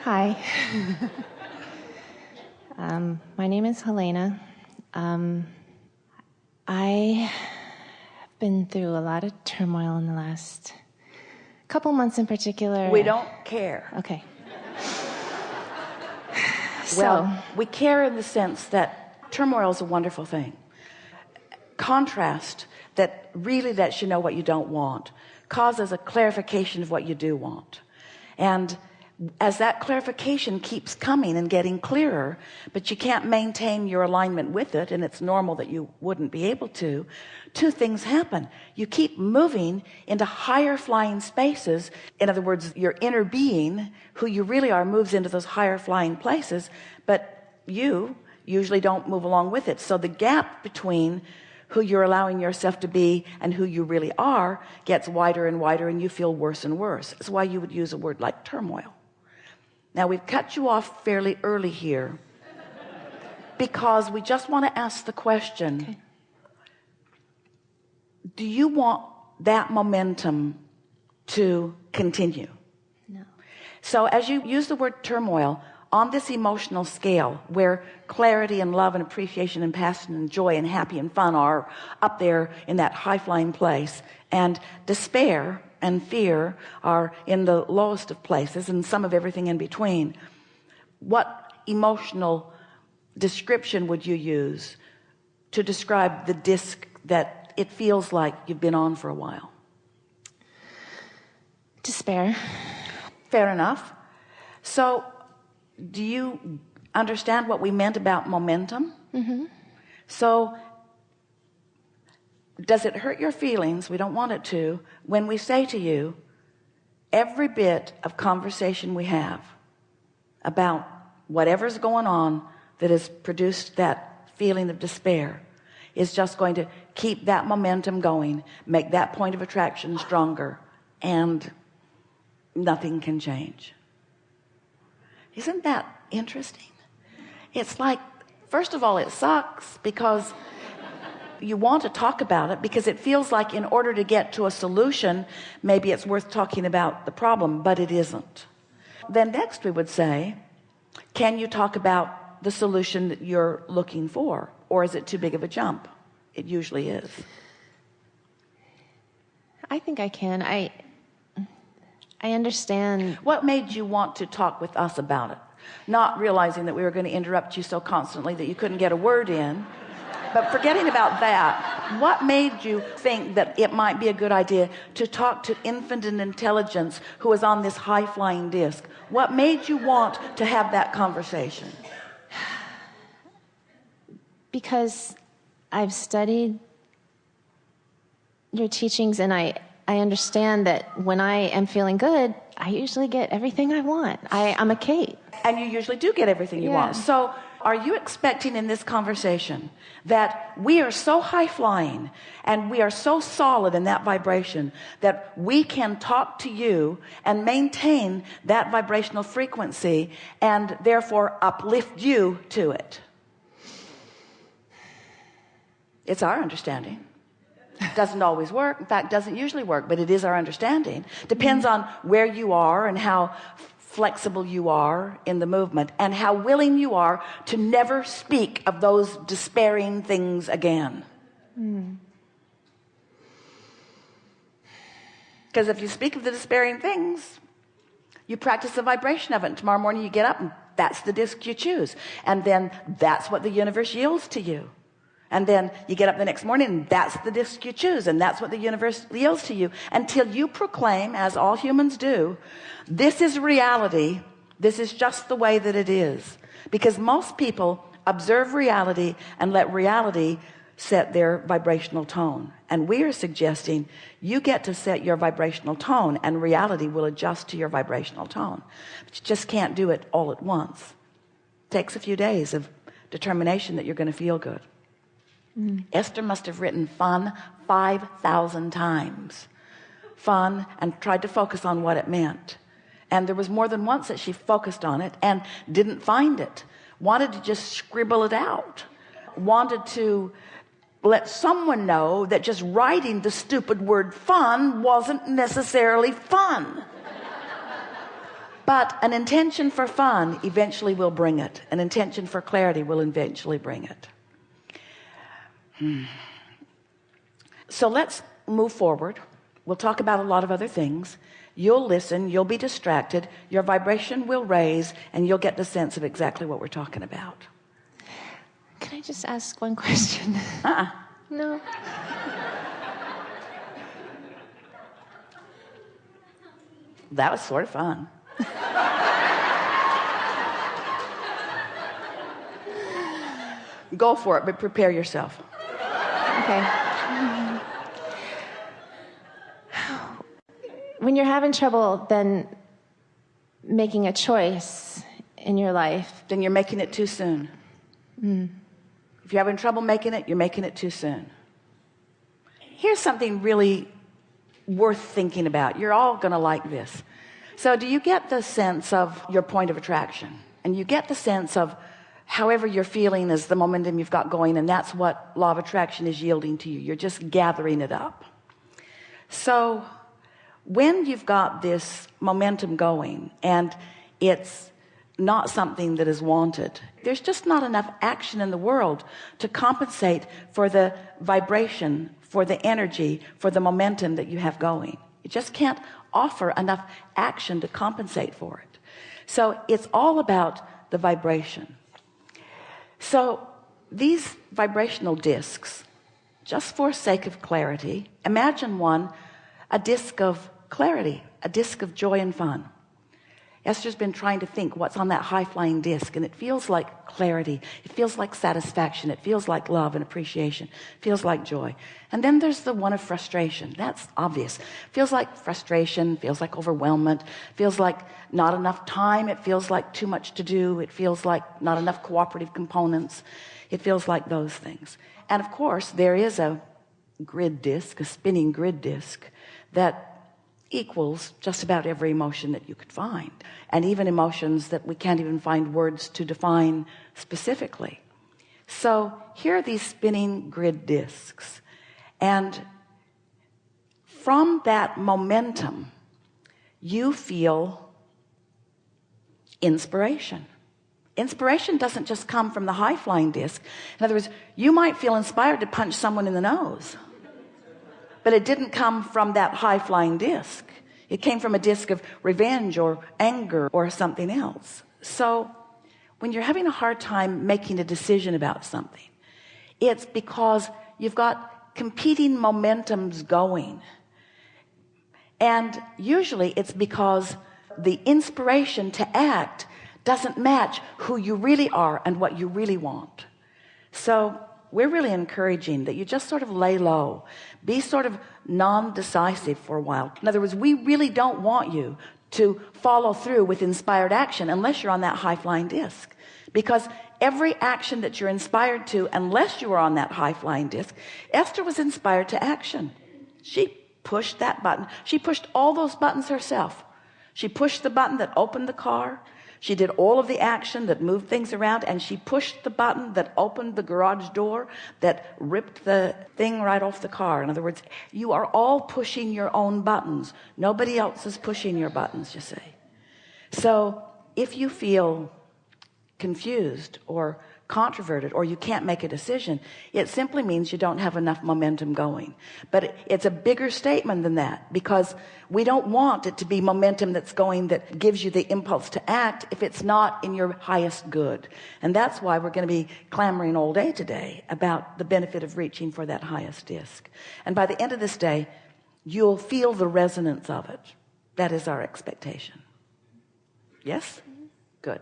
Hi. My name is Helena. I have been through a lot of turmoil in the last couple months in particular. We don't care. Okay. Well, we care in the sense that turmoil is a wonderful thing. Contrast that really lets you know what you don't want causes a clarification of what you do want. And as that clarification keeps coming and getting clearer, but you can't maintain your alignment with it, and it's normal that you wouldn't be able to, two things happen. You keep moving into higher flying spaces. In other words, your inner being, who you really are, moves into those higher flying places, but you usually don't move along with it. So the gap between who you're allowing yourself to be and who you really are gets wider and wider, and you feel worse and worse. That's why you would use a word like turmoil. Now, we've cut you off fairly early here because we just want to ask the question, okay, do you want that momentum to continue? No. So as you use the word turmoil on this emotional scale where clarity and love and appreciation and passion and joy and happy and fun are up there in that high-flying place, and despair and fear are in the lowest of places, and some of everything in between, what emotional description would you use to describe the disc that it feels like you've been on for a while? Despair. Fair enough. So do you understand what we meant about momentum? Mm-hmm. So does it hurt your feelings? We don't want it to. When we say to you, every bit of conversation we have about whatever's going on that has produced that feeling of despair is just going to keep that momentum going, make that point of attraction stronger, and nothing can change. Isn't that interesting? It's like, first of all, it sucks because you want to talk about it, because it feels like in order to get to a solution, maybe it's worth talking about the problem, but it isn't. Then next we would say, can you talk about the solution that you're looking for, or is it too big of a jump? It usually is. I think I can. I understand. What made you want to talk with us about it? Not realizing that we were going to interrupt you so constantly that you couldn't get a word in. But forgetting about that, what made you think that it might be a good idea to talk to infinite intelligence who is on this high-flying disc? What made you want to have that conversation? Because I've studied your teachings, and I understand that when I am feeling good, I usually get everything I want. I'm a Kate. And you usually do get everything you want. So are you expecting in this conversation that we are so high-flying and we are so solid in that vibration that we can talk to you and maintain that vibrational frequency and therefore uplift you to it? It's our understanding. Doesn't always work. In fact, doesn't usually work, but it is our understanding. Depends on where you are and how flexible you are in the movement, and how willing you are to never speak of those despairing things again. Because if you speak of the despairing things, you practice the vibration of it, and tomorrow morning you get up and that's the disc you choose, and then that's what the universe yields to you. And then you get up the next morning and that's the disc you choose, and that's what the universe yields to you, until you proclaim, as all humans do, this is reality, this is just the way that it is. Because most people observe reality and let reality set their vibrational tone, and we are suggesting you get to set your vibrational tone, and reality will adjust to your vibrational tone. But you just can't do it all at once. It takes a few days of determination that you're going to feel good. Esther must have written fun 5,000 times. Fun, and tried to focus on what it meant. And there was more than once that she focused on it and didn't find it. Wanted to just scribble it out. Wanted to let someone know that just writing the stupid word fun wasn't necessarily fun. But an intention for fun eventually will bring it. An intention for clarity will eventually bring it. So let's move forward. We'll talk about a lot of other things. You'll listen, you'll be distracted, your vibration will raise, and you'll get the sense of exactly what we're talking about. Can I just ask one question? No. That was sort of fun. Go for it, but prepare yourself. Okay. When you're having trouble then making a choice in your life, Then you're making it too soon. If you're having trouble making it, you're making it too soon. Here's something really worth thinking about. You're all going to like this. So do you get the sense of your point of attraction? And you get the sense of however you're feeling is the momentum you've got going, and that's what law of attraction is yielding to you. You're just gathering it up. So when you've got this momentum going and it's not something that is wanted, there's just not enough action in the world to compensate for the vibration, for the energy, for the momentum that you have going. You just can't offer enough action to compensate for it. So it's all about the vibration. So these vibrational discs, just for sake of clarity, imagine one, a disc of clarity, a disc of joy and fun. Esther's been trying to think what's on that high-flying disc, and it feels like clarity, it feels like satisfaction, it feels like love and appreciation, it feels like joy. And then there's the one of frustration. That's obvious. Feels like frustration, feels like overwhelmment, feels like not enough time, it feels like too much to do, it feels like not enough cooperative components, it feels like those things. And of course there is a grid disc, a spinning grid disc, that equals just about every emotion that you could find, and even emotions that we can't even find words to define specifically. So here are these spinning grid discs, and from that momentum you feel inspiration. Inspiration doesn't just come from the high-flying disc. In other words, you might feel inspired to punch someone in the nose, but it didn't come from that high-flying disc. It came from a disc of revenge or anger or something else. So when you're having a hard time making a decision about something, it's because you've got competing momentums going. And usually it's because the inspiration to act doesn't match who you really are and what you really want. So we're really encouraging that you just sort of lay low, be sort of non-decisive for a while. In other words, we really don't want you to follow through with inspired action unless you're on that high-flying disc, because every action that you're inspired to, unless you are on that high-flying disc, Esther was inspired to action. She pushed that button. She pushed all those buttons herself. She pushed the button that opened the car. She did all of the action that moved things around, and she pushed the button that opened the garage door, that ripped the thing right off the car. In other words, you are all pushing your own buttons. Nobody else is pushing your buttons, you see. So if you feel confused or controverted, or you can't make a decision, it simply means you don't have enough momentum going. But it's a bigger statement than that, because we don't want it to be momentum that's going that gives you the impulse to act if it's not in your highest good. And that's why we're going to be clamoring all day today about the benefit of reaching for that highest disc. And by the end of this day, you'll feel the resonance of it. That is our expectation. Yes? Good.